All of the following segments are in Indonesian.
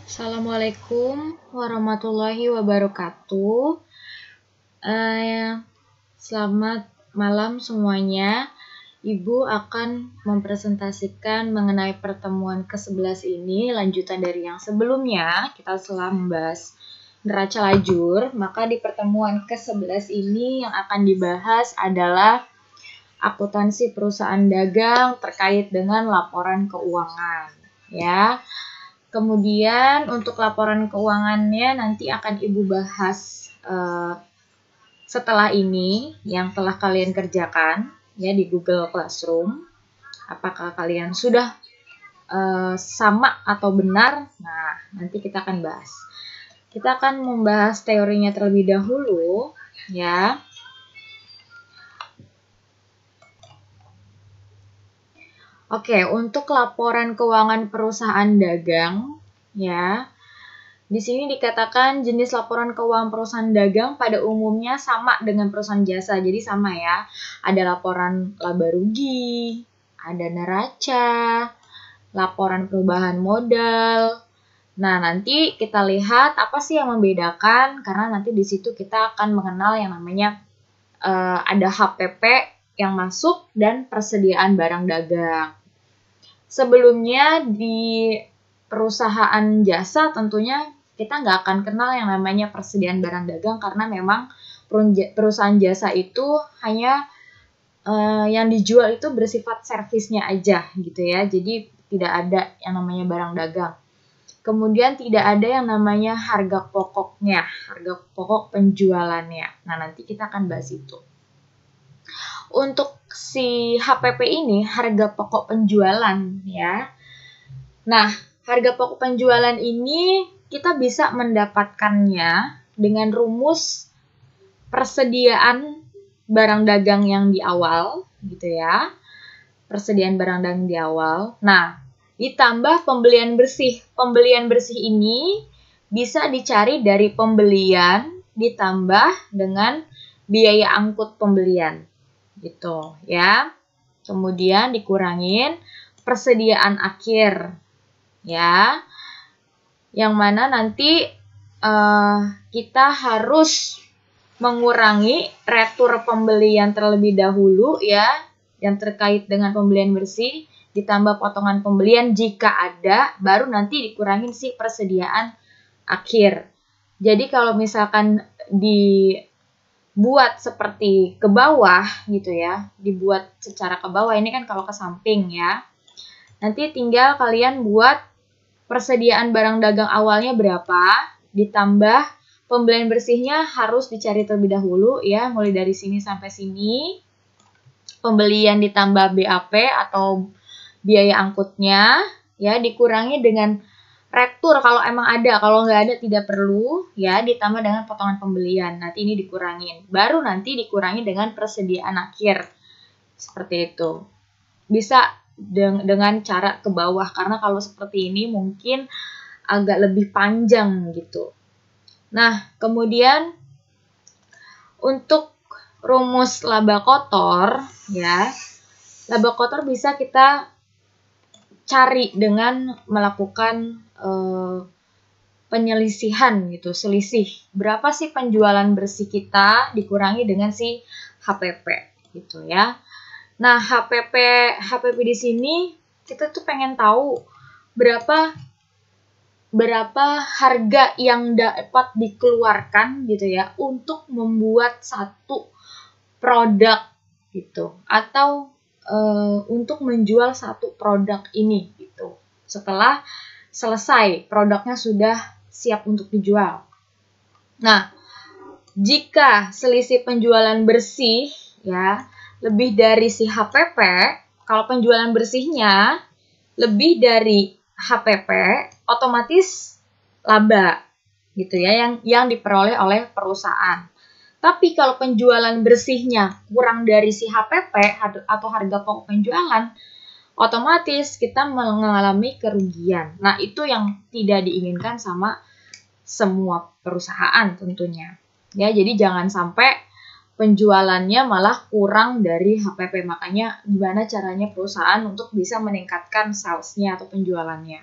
Assalamualaikum warahmatullahi wabarakatuh. Selamat malam semuanya. Ibu akan mempresentasikan mengenai pertemuan ke-11 ini, lanjutan dari yang sebelumnya. Kita telah membahas neraca lajur, maka di pertemuan ke-11 ini yang akan dibahas adalah akuntansi perusahaan dagang terkait dengan laporan keuangan, ya. Kemudian untuk laporan keuangannya nanti akan Ibu bahas setelah ini yang telah kalian kerjakan ya di Google Classroom. Apakah kalian sudah sama atau benar? Nah, nanti kita akan bahas. Kita akan membahas teorinya terlebih dahulu ya. Oke, untuk laporan keuangan perusahaan dagang, ya, di sini dikatakan jenis laporan keuangan perusahaan dagang pada umumnya sama dengan perusahaan jasa. Jadi sama ya, ada laporan laba rugi, ada neraca, laporan perubahan modal. Nah, nanti kita lihat apa sih yang membedakan, karena nanti di situ kita akan mengenal yang namanya ada HPP yang masuk dan persediaan barang dagang. Sebelumnya di perusahaan jasa tentunya kita nggak akan kenal yang namanya persediaan barang dagang karena memang perusahaan jasa itu hanya yang dijual itu bersifat servisnya aja gitu ya. Jadi tidak ada yang namanya barang dagang. Kemudian tidak ada yang namanya harga pokoknya, harga pokok penjualannya. Nah, nanti kita akan bahas itu. Untuk si HPP ini harga pokok penjualan ya. Nah, harga pokok penjualan ini kita bisa mendapatkannya dengan rumus persediaan barang dagang yang di awal gitu ya. Persediaan barang dagang di awal. Nah, ditambah pembelian bersih. Pembelian bersih ini bisa dicari dari pembelian ditambah dengan biaya angkut pembelian. Gitu ya. Kemudian dikurangin persediaan akhir ya. Yang mana nanti kita harus mengurangi retur pembelian terlebih dahulu ya, yang terkait dengan pembelian bersih, ditambah potongan pembelian jika ada, baru nanti dikurangin si persediaan akhir. Jadi kalau misalkan dibuat seperti ke bawah gitu ya, dibuat secara ke bawah, ini kan kalau ke samping ya. Nanti tinggal kalian buat persediaan barang dagang awalnya berapa, ditambah pembelian bersihnya harus dicari terlebih dahulu ya, mulai dari sini sampai sini. Pembelian ditambah BAP atau biaya angkutnya ya, dikurangi dengan retur kalau emang ada, kalau nggak ada tidak perlu ya, ditambah dengan potongan pembelian. Nanti ini dikurangin. Baru nanti dikurangi dengan persediaan akhir. Seperti itu. Bisa dengan cara ke bawah, karena kalau seperti ini mungkin agak lebih panjang gitu. Nah, kemudian untuk rumus laba kotor ya, laba kotor bisa kita cari dengan melakukan penyelisihan gitu, selisih. Berapa sih penjualan bersih kita dikurangi dengan si HPP gitu ya. Nah, HPP di sini kita tuh pengen tahu berapa harga yang dapat dikeluarkan gitu ya untuk membuat satu produk gitu, atau untuk menjual satu produk ini gitu. Setelah selesai produknya sudah siap untuk dijual. Nah, jika selisih penjualan bersih ya lebih dari si HPP, kalau penjualan bersihnya lebih dari HPP, otomatis laba gitu ya, yang diperoleh oleh perusahaan. Tapi kalau penjualan bersihnya kurang dari si HPP atau harga pokok penjualan, otomatis kita mengalami kerugian. Nah, itu yang tidak diinginkan sama semua perusahaan tentunya. Ya, jadi jangan sampai penjualannya malah kurang dari HPP. Makanya gimana caranya perusahaan untuk bisa meningkatkan sales-nya atau penjualannya.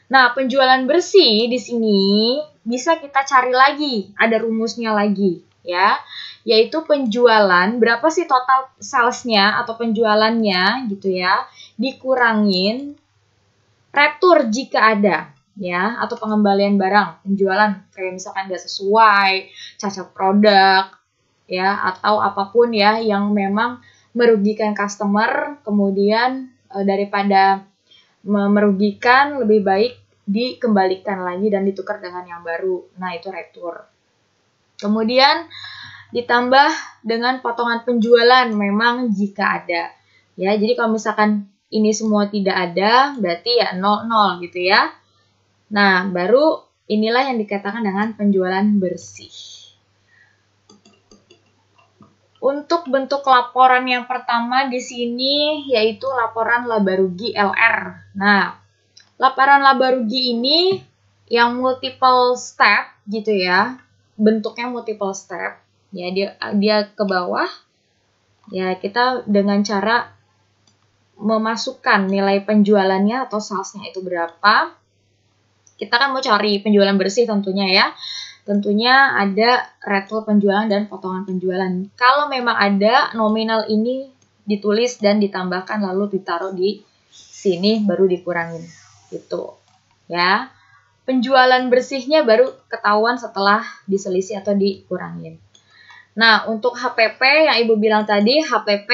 Nah, penjualan bersih di sini bisa kita cari lagi, ada rumusnya lagi ya, yaitu penjualan berapa sih total salesnya atau penjualannya gitu ya, dikurangin retur jika ada ya, atau pengembalian barang, penjualan kayak misalkan nggak sesuai, cacat produk ya, atau apapun ya yang memang merugikan customer, kemudian daripada merugikan lebih baik dikembalikan lagi dan ditukar dengan yang baru. Nah, itu retur. Kemudian ditambah dengan potongan penjualan memang jika ada. Ya, jadi kalau misalkan ini semua tidak ada, berarti ya 0 gitu ya. Nah, baru inilah yang dikatakan dengan penjualan bersih. Untuk bentuk laporan yang pertama di sini yaitu laporan laba rugi LR. Nah, laporan laba rugi ini yang multiple step gitu ya. Bentuknya multiple step. Ya, dia ke bawah. Ya, kita dengan cara memasukkan nilai penjualannya atau salesnya itu berapa. Kita kan mau cari penjualan bersih tentunya ya. Tentunya ada retur penjualan dan potongan penjualan. Kalau memang ada, nominal ini ditulis dan ditambahkan lalu ditaruh di sini baru dikurangin. Gitu. Ya. Penjualan bersihnya baru ketahuan setelah diselisih atau dikurangin. Nah, untuk HPP yang Ibu bilang tadi, HPP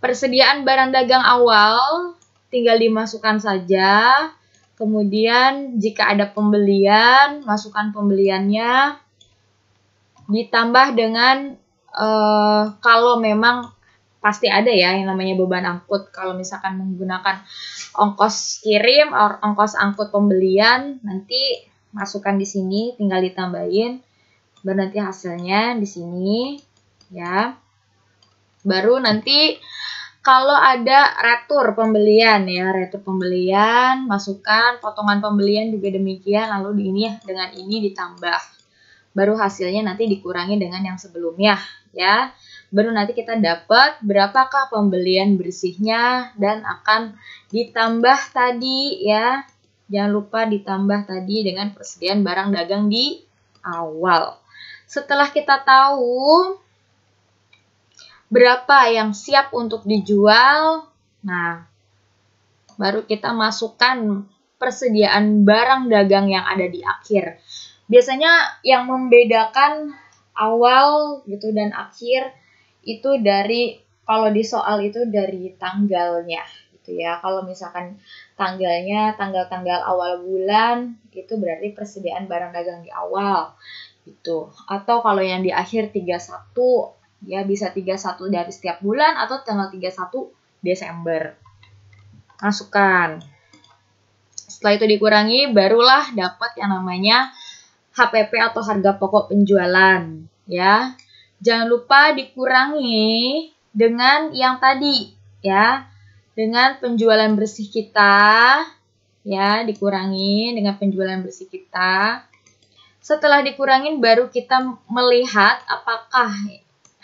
persediaan barang dagang awal tinggal dimasukkan saja. Kemudian jika ada pembelian, masukkan pembeliannya, ditambah dengan kalau memang pasti ada ya yang namanya beban angkut. Kalau misalkan menggunakan ongkos kirim, ongkos angkut pembelian, nanti masukkan di sini, tinggal ditambahin, baru nanti hasilnya di sini, ya. Baru nanti kalau ada retur pembelian ya, retur pembelian, masukkan, potongan pembelian juga demikian, lalu ini dengan ini ditambah. Baru hasilnya nanti dikurangi dengan yang sebelumnya ya. Baru nanti kita dapat berapakah pembelian bersihnya dan akan ditambah tadi ya. Jangan lupa ditambah tadi dengan persediaan barang dagang di awal. Setelah kita tahu berapa yang siap untuk dijual, nah baru kita masukkan persediaan barang dagang yang ada di akhir. Biasanya yang membedakan awal gitu dan akhir itu dari, kalau di soal itu dari tanggalnya gitu ya. Kalau misalkan tanggalnya tanggal-tanggal awal bulan, itu berarti persediaan barang dagang di awal gitu. Atau kalau yang di akhir 31, ya bisa 31 dari setiap bulan atau tanggal 31 Desember. Masukkan. Setelah itu dikurangi, barulah dapat yang namanya HPP atau harga pokok penjualan. Ya, jangan lupa dikurangi dengan yang tadi, ya, dengan penjualan bersih kita, ya, dikurangi dengan penjualan bersih kita. Setelah dikurangin, baru kita melihat apakah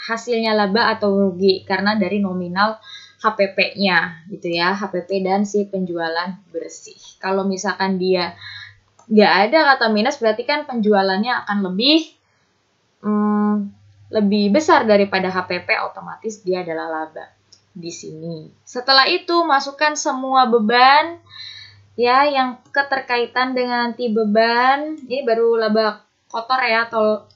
hasilnya laba atau rugi karena dari nominal HPP-nya gitu ya, HPP dan si penjualan bersih. Kalau misalkan dia nggak ada kata minus, berarti kan penjualannya akan lebih besar daripada HPP, otomatis dia adalah laba di sini. Setelah itu masukkan semua beban ya yang keterkaitan dengan nanti beban. Ini baru laba kotor ya, atau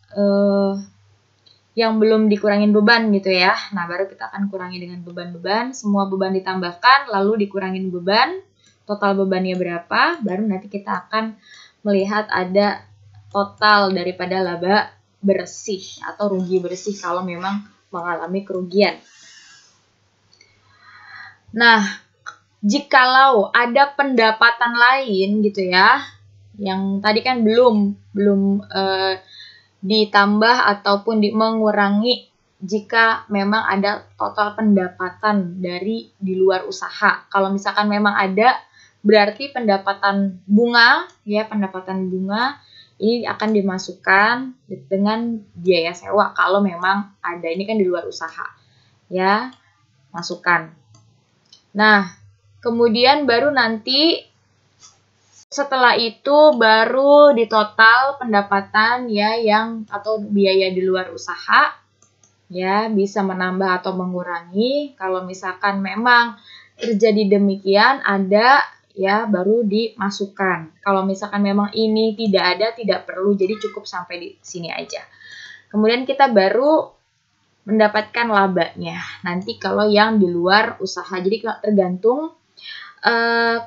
yang belum dikurangin beban gitu ya. Nah, baru kita akan kurangi dengan beban-beban. Semua beban ditambahkan, lalu dikurangin beban. Total bebannya berapa, baru nanti kita akan melihat ada total daripada laba bersih atau rugi bersih kalau memang mengalami kerugian. Nah, jikalau ada pendapatan lain gitu ya, yang tadi kan belum ditambah ataupun mengurangi jika memang ada total pendapatan dari di luar usaha. Kalau misalkan memang ada, berarti pendapatan bunga ya, pendapatan bunga ini akan dimasukkan dengan biaya sewa kalau memang ada. Ini kan di luar usaha ya, masukkan. Nah, kemudian baru nanti setelah itu baru di total pendapatan ya yang atau biaya di luar usaha ya bisa menambah atau mengurangi. Kalau misalkan memang terjadi demikian ada ya baru dimasukkan. Kalau misalkan memang ini tidak ada tidak perlu, jadi cukup sampai di sini aja. Kemudian kita baru mendapatkan labanya nanti kalau yang di luar usaha. Jadi tergantung.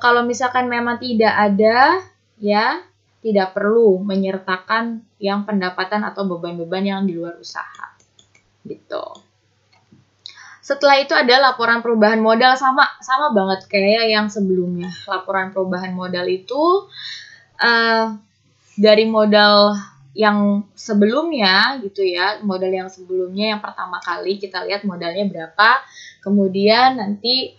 Kalau misalkan memang tidak ada, ya tidak perlu menyertakan yang pendapatan atau beban-beban yang di luar usaha, gitu. Setelah itu ada laporan perubahan modal, sama banget kayak yang sebelumnya. Laporan perubahan modal itu dari modal yang sebelumnya, gitu ya, modal yang sebelumnya yang pertama kali kita lihat modalnya berapa, kemudian nanti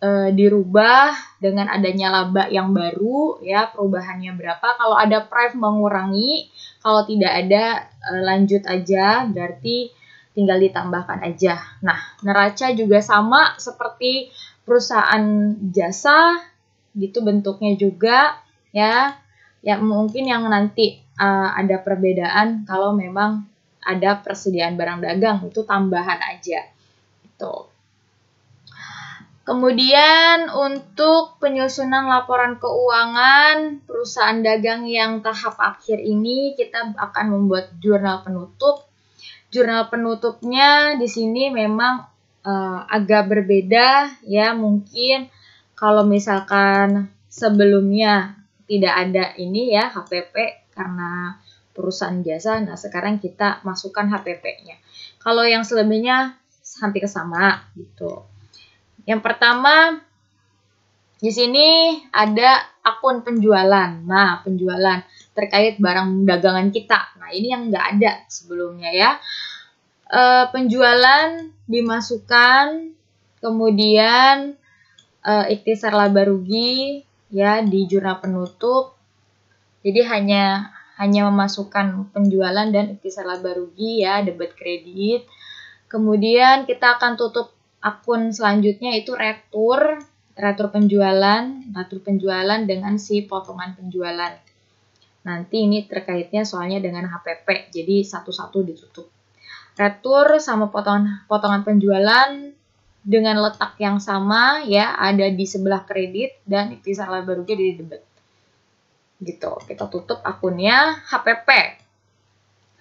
dirubah dengan adanya laba yang baru ya, perubahannya berapa. Kalau ada price mengurangi, kalau tidak ada lanjut aja, berarti tinggal ditambahkan aja. Nah, neraca juga sama seperti perusahaan jasa gitu bentuknya juga ya. Ya mungkin yang nanti ada perbedaan kalau memang ada persediaan barang dagang, itu tambahan aja gitu. Kemudian untuk penyusunan laporan keuangan perusahaan dagang yang tahap akhir ini, kita akan membuat jurnal penutup. Jurnal penutupnya di sini memang agak berbeda ya. Mungkin kalau misalkan sebelumnya tidak ada ini ya HPP karena perusahaan jasa, nah sekarang kita masukkan HPP-nya. Kalau yang selebihnya hampir sama gitu. Yang pertama di sini ada akun penjualan. Nah, penjualan terkait barang dagangan kita. Nah, ini yang nggak ada sebelumnya ya. Penjualan dimasukkan, kemudian ikhtisar laba rugi ya di jurnal penutup. Jadi hanya memasukkan penjualan dan ikhtisar laba rugi ya, debit kredit. Kemudian kita akan tutup akun selanjutnya itu retur penjualan dengan si potongan penjualan. Nanti ini terkaitnya soalnya dengan HPP, jadi satu-satu ditutup. Retur sama potongan penjualan dengan letak yang sama ya, ada di sebelah kredit dan ikhtisar laba rugi di debit. Gitu. Kita tutup akunnya.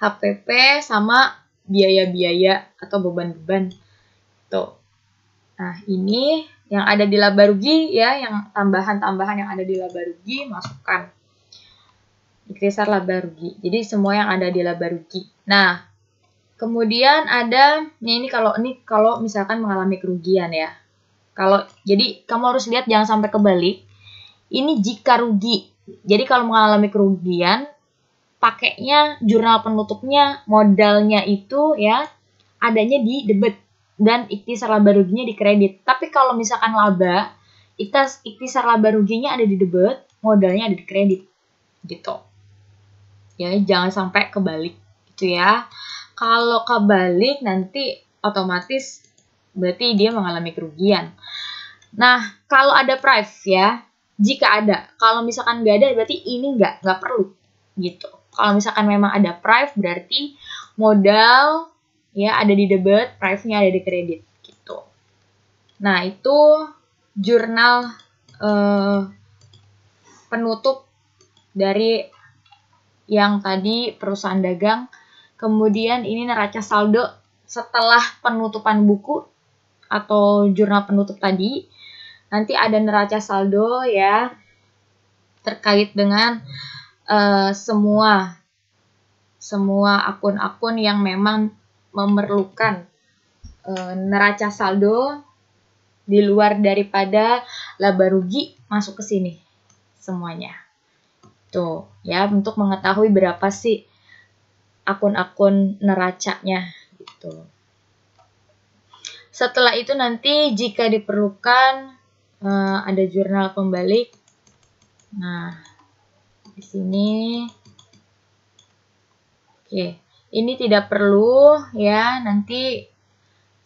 HPP sama biaya-biaya atau beban-beban. Tuh. Nah, ini yang ada di laba rugi ya, yang tambahan-tambahan yang ada di laba rugi masukkan. Ikhtisar laba rugi. Jadi semua yang ada di laba rugi. Nah, kemudian ada ini kalau misalkan mengalami kerugian ya. Jadi kamu harus lihat jangan sampai kebalik. Ini jika rugi. Jadi kalau mengalami kerugian, pakainya jurnal penutupnya modalnya itu ya adanya di debit dan ikhtisar laba ruginya di kredit. Tapi kalau misalkan laba, ikhtisar laba ruginya ada di debit, modalnya ada di kredit. Gitu. Ya, jangan sampai kebalik gitu ya. Kalau kebalik nanti otomatis berarti dia mengalami kerugian. Nah, kalau ada price ya, jika ada. Kalau misalkan nggak ada berarti ini nggak perlu gitu. Kalau misalkan memang ada price berarti modal ya ada di debit, price-nya ada di kredit gitu. Nah, itu jurnal penutup dari yang tadi perusahaan dagang. Kemudian ini neraca saldo setelah penutupan buku atau jurnal penutup tadi. Nanti ada neraca saldo ya terkait dengan semua akun-akun yang memang memerlukan neraca saldo di luar daripada laba rugi masuk ke sini semuanya. Tuh, ya untuk mengetahui berapa sih akun-akun neracanya gitu. Setelah itu nanti jika diperlukan ada jurnal pembalik. Nah, di sini oke. Ini tidak perlu ya, nanti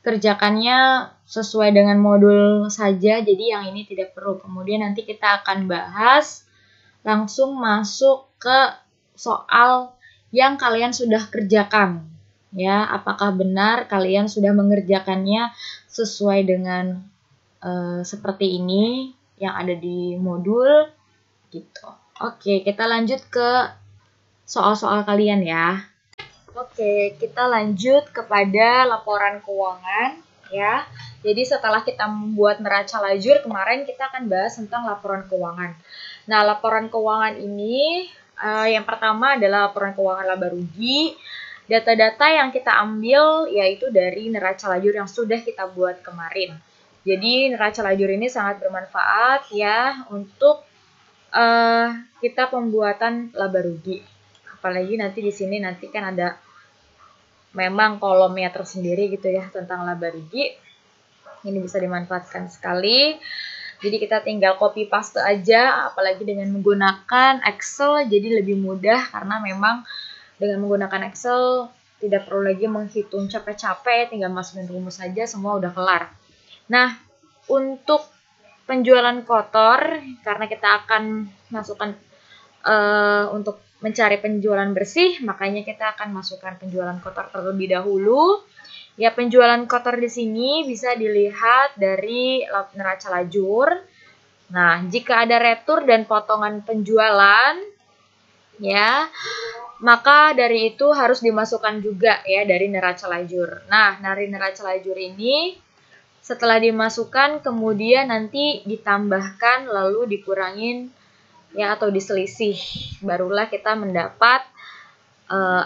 kerjakannya sesuai dengan modul saja, jadi yang ini tidak perlu. Kemudian nanti kita akan bahas langsung masuk ke soal yang kalian sudah kerjakan. Ya, apakah benar kalian sudah mengerjakannya sesuai dengan seperti ini yang ada di modul gitu. Oke, kita lanjut ke soal-soal kalian ya. Oke, kita lanjut kepada laporan keuangan ya. Jadi setelah kita membuat neraca lajur, kemarin kita akan bahas tentang laporan keuangan. Nah, laporan keuangan ini yang pertama adalah laporan keuangan laba rugi. Data-data yang kita ambil yaitu dari neraca lajur yang sudah kita buat kemarin. Jadi neraca lajur ini sangat bermanfaat ya untuk kita pembuatan laba rugi. Apalagi nanti di sini nanti kan ada memang kolomnya tersendiri gitu ya tentang laba rugi. Ini bisa dimanfaatkan sekali. Jadi kita tinggal copy paste aja, apalagi dengan menggunakan Excel jadi lebih mudah karena memang dengan menggunakan Excel tidak perlu lagi menghitung capek-capek, tinggal masukin rumus saja semua udah kelar. Nah, untuk penjualan kotor karena kita akan masukkan untuk mencari penjualan bersih, makanya kita akan masukkan penjualan kotor terlebih dahulu. Ya, penjualan kotor di sini bisa dilihat dari neraca lajur. Nah, jika ada retur dan potongan penjualan, ya, maka dari itu harus dimasukkan juga ya dari neraca lajur. Nah, dari neraca lajur ini setelah dimasukkan kemudian nanti ditambahkan lalu dikurangin ya atau diselisih, barulah kita mendapat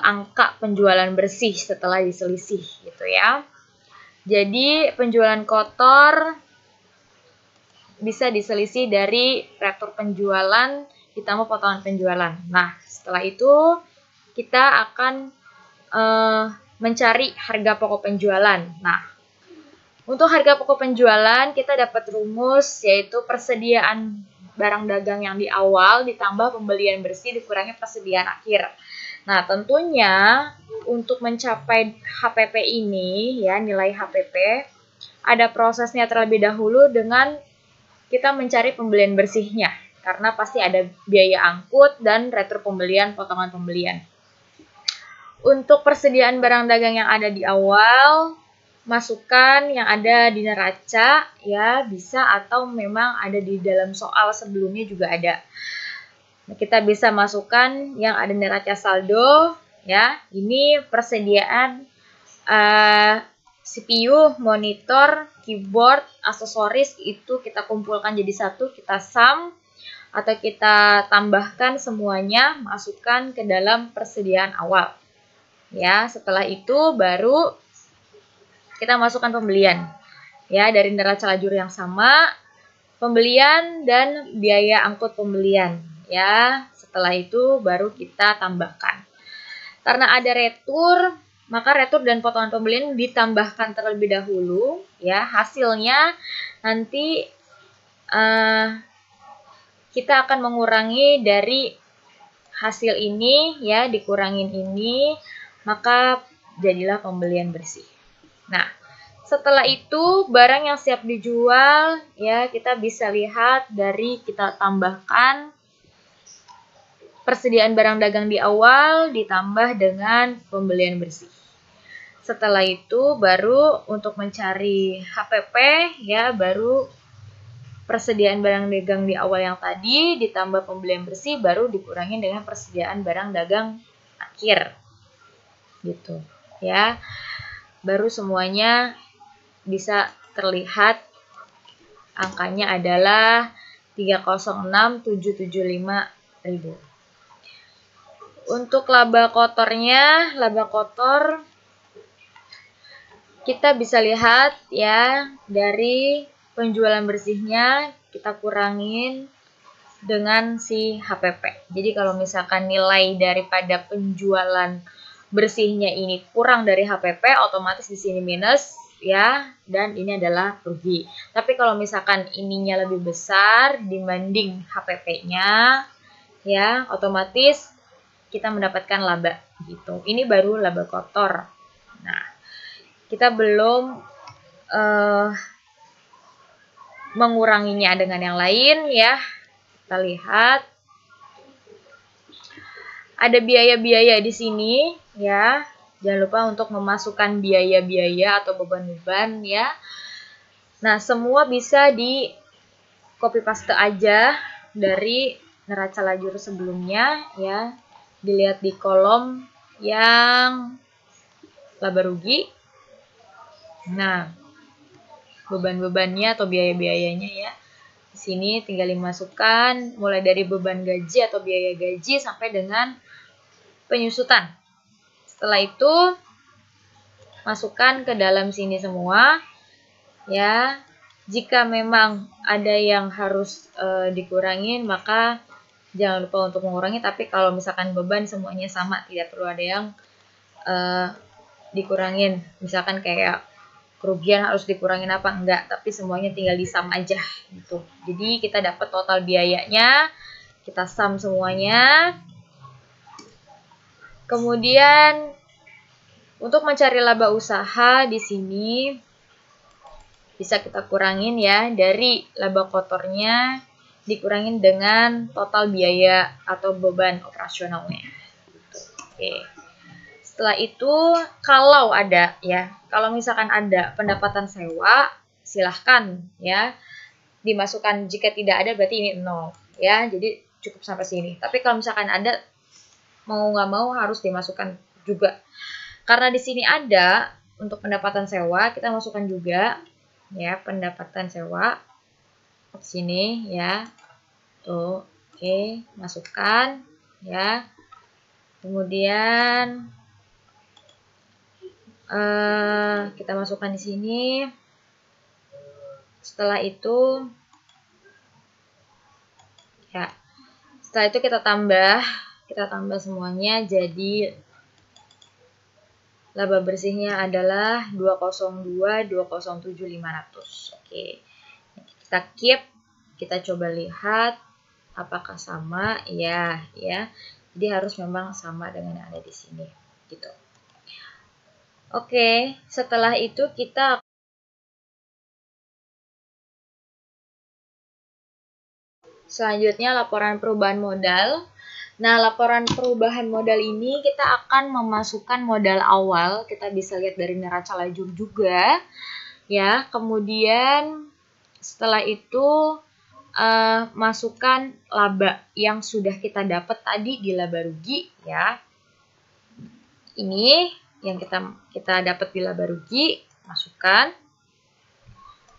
angka penjualan bersih setelah diselisih gitu ya. Jadi penjualan kotor bisa diselisih dari retur penjualan ditambah potongan penjualan. Nah, setelah itu kita akan mencari harga pokok penjualan. Nah, untuk harga pokok penjualan kita dapat rumus yaitu persediaan barang dagang yang di awal ditambah pembelian bersih dikurangi persediaan akhir. Nah, tentunya untuk mencapai HPP ini ya, nilai HPP, ada prosesnya terlebih dahulu dengan kita mencari pembelian bersihnya karena pasti ada biaya angkut dan retur pembelian, potongan pembelian. Untuk persediaan barang dagang yang ada di awal, masukkan yang ada di neraca ya, bisa atau memang ada di dalam soal sebelumnya juga ada. Nah, kita bisa masukkan yang ada neraca saldo ya. Ini persediaan CPU, monitor, keyboard, aksesoris itu kita kumpulkan jadi satu, kita sum atau kita tambahkan semuanya, masukkan ke dalam persediaan awal. Ya, setelah itu baru kita masukkan pembelian. Ya, dari neraca lajur yang sama, pembelian dan biaya angkut pembelian. Ya, setelah itu baru kita tambahkan. Karena ada retur, maka retur dan potongan pembelian ditambahkan terlebih dahulu. Ya, hasilnya nanti kita akan mengurangi dari hasil ini, ya, dikurangin ini, maka jadilah pembelian bersih. Nah, setelah itu barang yang siap dijual ya kita bisa lihat dari kita tambahkan persediaan barang dagang di awal ditambah dengan pembelian bersih. Setelah itu baru untuk mencari HPP ya baru persediaan barang dagang di awal yang tadi ditambah pembelian bersih baru dikurangi dengan persediaan barang dagang akhir. Gitu ya. Baru semuanya bisa terlihat angkanya adalah 306.775.000. Untuk laba kotornya, laba kotor kita bisa lihat ya dari penjualan bersihnya kita kurangin dengan si HPP. Jadi kalau misalkan nilai daripada penjualan bersihnya ini kurang dari HPP, otomatis di sini minus ya, dan ini adalah rugi. Tapi kalau misalkan ininya lebih besar dibanding HPP-nya, ya otomatis kita mendapatkan laba gitu. Ini baru laba kotor. Nah, kita belum menguranginya dengan yang lain ya. Kita lihat ada biaya-biaya di sini ya. Jangan lupa untuk memasukkan biaya-biaya atau beban-beban ya. Nah, semua bisa di copy paste aja dari neraca lajur sebelumnya ya. Dilihat di kolom yang laba rugi. Nah, beban-bebannya atau biaya-biayanya ya. Di sini tinggal dimasukkan mulai dari beban gaji atau biaya gaji sampai dengan penyusutan. Setelah itu masukkan ke dalam sini semua ya. Jika memang ada yang harus dikurangin, maka jangan lupa untuk mengurangi. Tapi kalau misalkan beban semuanya sama, tidak perlu ada yang dikurangin. Misalkan kayak kerugian harus dikurangin apa enggak, tapi semuanya tinggal disum aja gitu. Jadi kita dapat total biayanya, kita sum semuanya. Kemudian untuk mencari laba usaha di sini bisa kita kurangin ya dari laba kotornya dikurangin dengan total biaya atau beban operasionalnya. Oke. Setelah itu kalau ada ya, kalau misalkan ada pendapatan sewa, silahkan ya dimasukkan. Jika tidak ada berarti ini 0 ya. Jadi cukup sampai sini. Tapi kalau misalkan ada, mau nggak mau harus dimasukkan juga. Karena di sini ada untuk pendapatan sewa, kita masukkan juga ya pendapatan sewa di sini ya. Tuh, oke, masukkan ya. Kemudian kita masukkan di sini. Setelah itu ya, setelah itu kita tambah semuanya jadi laba bersihnya adalah 202.207.500. Oke. Kita keep, kita coba lihat apakah sama ya. Jadi harus memang sama dengan yang ada di sini gitu. Oke, setelah itu kita selanjutnya laporan perubahan modal. Nah, laporan perubahan modal ini kita akan memasukkan modal awal, kita bisa lihat dari neraca lajur juga ya. Kemudian setelah itu masukkan laba yang sudah kita dapat tadi di laba rugi ya. Ini yang kita dapat di laba rugi, masukkan.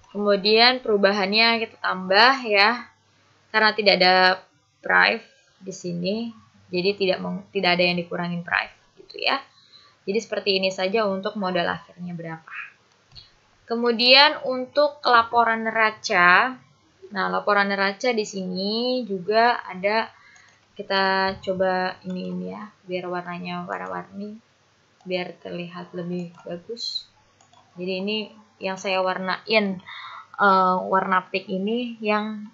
Kemudian perubahannya kita tambah ya. Karena tidak ada price di sini, jadi tidak ada yang dikurangin price gitu ya. Jadi seperti ini saja untuk modal akhirnya berapa. Kemudian untuk laporan neraca. Nah, laporan neraca di sini juga ada, kita coba ini ya, biar warnanya warna-warni, biar terlihat lebih bagus. Jadi ini yang saya warnain warna pink ini yang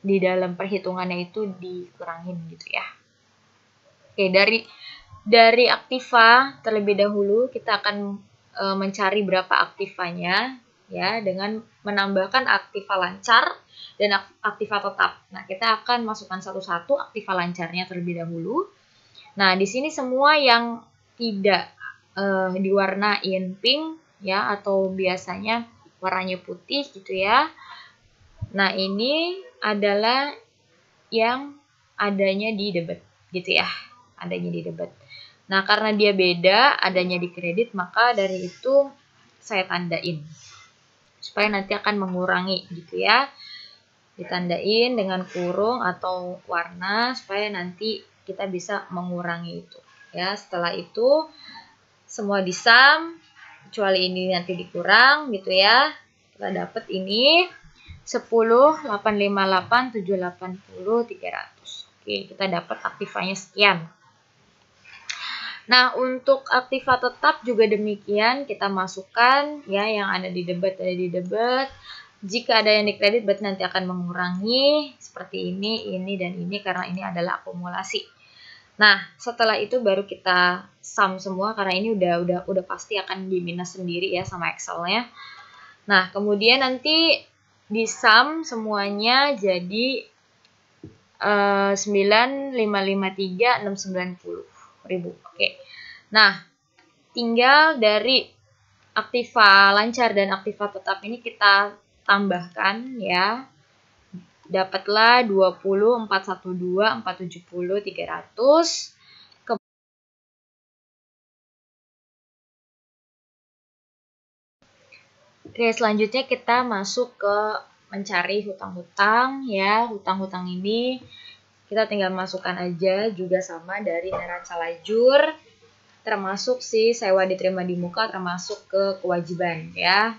di dalam perhitungannya itu dikurangin gitu ya. Oke, dari aktiva terlebih dahulu kita akan mencari berapa aktivanya ya, dengan menambahkan aktiva lancar dan aktiva tetap. Nah, kita akan masukkan satu-satu aktiva lancarnya terlebih dahulu. Nah, di sini semua yang tidak diwarnain pink ya, atau biasanya warnanya putih gitu ya. Nah, ini adalah yang adanya di debit gitu ya, adanya di debit. Nah, karena dia beda adanya di kredit, maka dari itu saya tandain supaya nanti akan mengurangi gitu ya. Ditandain dengan kurung atau warna supaya nanti kita bisa mengurangi itu ya. Setelah itu semua disum kecuali ini nanti dikurang gitu ya. Kita dapat ini 10, 858, 780, 300. Oke, kita dapat aktivanya sekian. Nah, untuk aktiva tetap juga demikian, kita masukkan ya yang ada di debit ada di debit. Jika ada yang di kredit berarti nanti akan mengurangi seperti ini dan ini karena ini adalah akumulasi. Nah, setelah itu baru kita sum semua karena ini udah pasti akan di minus sendiri ya sama Excel-nya. Nah, kemudian nanti di sum semuanya jadi 9.553.690.000. Oke. Nah, tinggal dari aktiva lancar dan aktiva tetap ini kita tambahkan ya. Dapatlah 20, 412, 470, 300. Oke, selanjutnya kita masuk ke mencari hutang-hutang ya. Hutang-hutang ini kita tinggal masukkan aja juga sama dari neraca lajur, termasuk si sewa diterima di muka, termasuk ke kewajiban ya.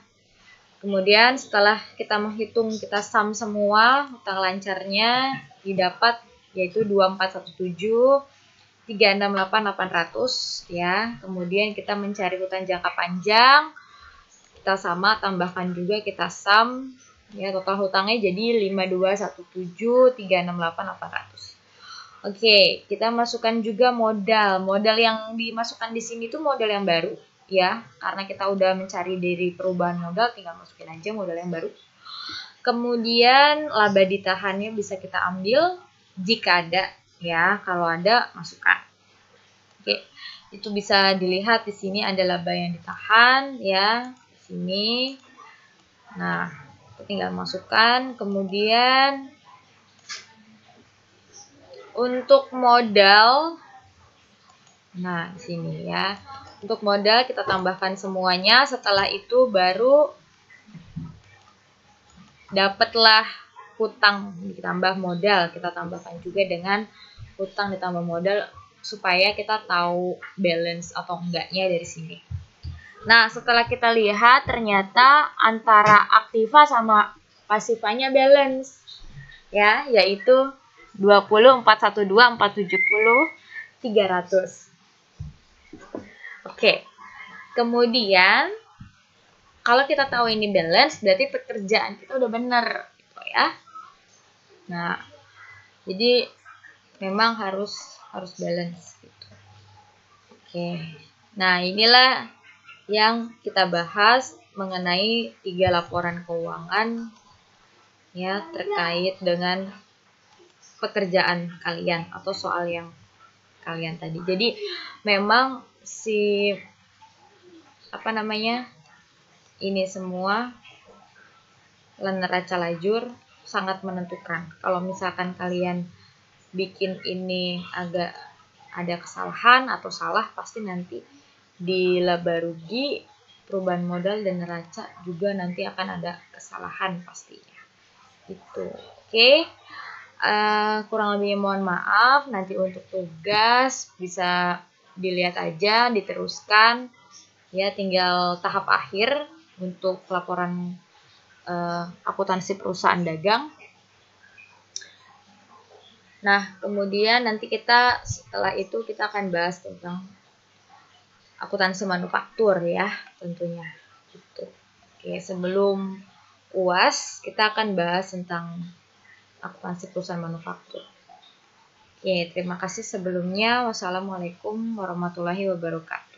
Kemudian setelah kita menghitung, kita sum semua hutang lancarnya didapat yaitu 2417, 368.800 ya. Kemudian kita mencari hutang jangka panjang, kita sama tambahkan juga, kita sum ya, total hutangnya jadi 5217, 368.800. Oke, kita masukkan juga modal. Modal yang dimasukkan di sini tuh modal yang baru ya, karena kita udah mencari dari perubahan modal, tinggal masukin aja modal yang baru. Kemudian laba ditahannya bisa kita ambil jika ada ya, kalau ada masukkan. Oke, itu bisa dilihat di sini ada laba yang ditahan ya, di sini. Nah, kita tinggal masukkan. Kemudian untuk modal, nah di sini ya. Untuk modal kita tambahkan semuanya, setelah itu baru dapatlah hutang ditambah modal. Kita tambahkan juga dengan hutang ditambah modal supaya kita tahu balance atau enggaknya dari sini. Nah, setelah kita lihat ternyata antara aktiva sama pasifanya balance ya, yaitu 20, 412, 470, 300. Oke, kemudian kalau kita tahu ini balance, berarti pekerjaan kita udah benar, gitu ya. Nah, jadi memang harus balance, gitu. Oke, nah inilah yang kita bahas mengenai 3 laporan keuangan ya terkait dengan pekerjaan kalian atau soal yang kalian tadi. Jadi memang ini semua neraca lajur sangat menentukan. Kalau misalkan kalian bikin ini agak ada kesalahan atau salah, pasti nanti di laba rugi, perubahan modal dan neraca juga nanti akan ada kesalahan pastinya. Itu. Oke. Kurang lebihnya mohon maaf. Nanti untuk tugas bisa dilihat aja, diteruskan ya, tinggal tahap akhir untuk laporan akuntansi perusahaan dagang. Nah, kemudian nanti setelah itu kita akan bahas tentang akuntansi manufaktur ya, tentunya. Gitu. Oke, sebelum UAS kita akan bahas tentang akuntansi perusahaan manufaktur. Oke, terima kasih sebelumnya. Wassalamualaikum warahmatullahi wabarakatuh.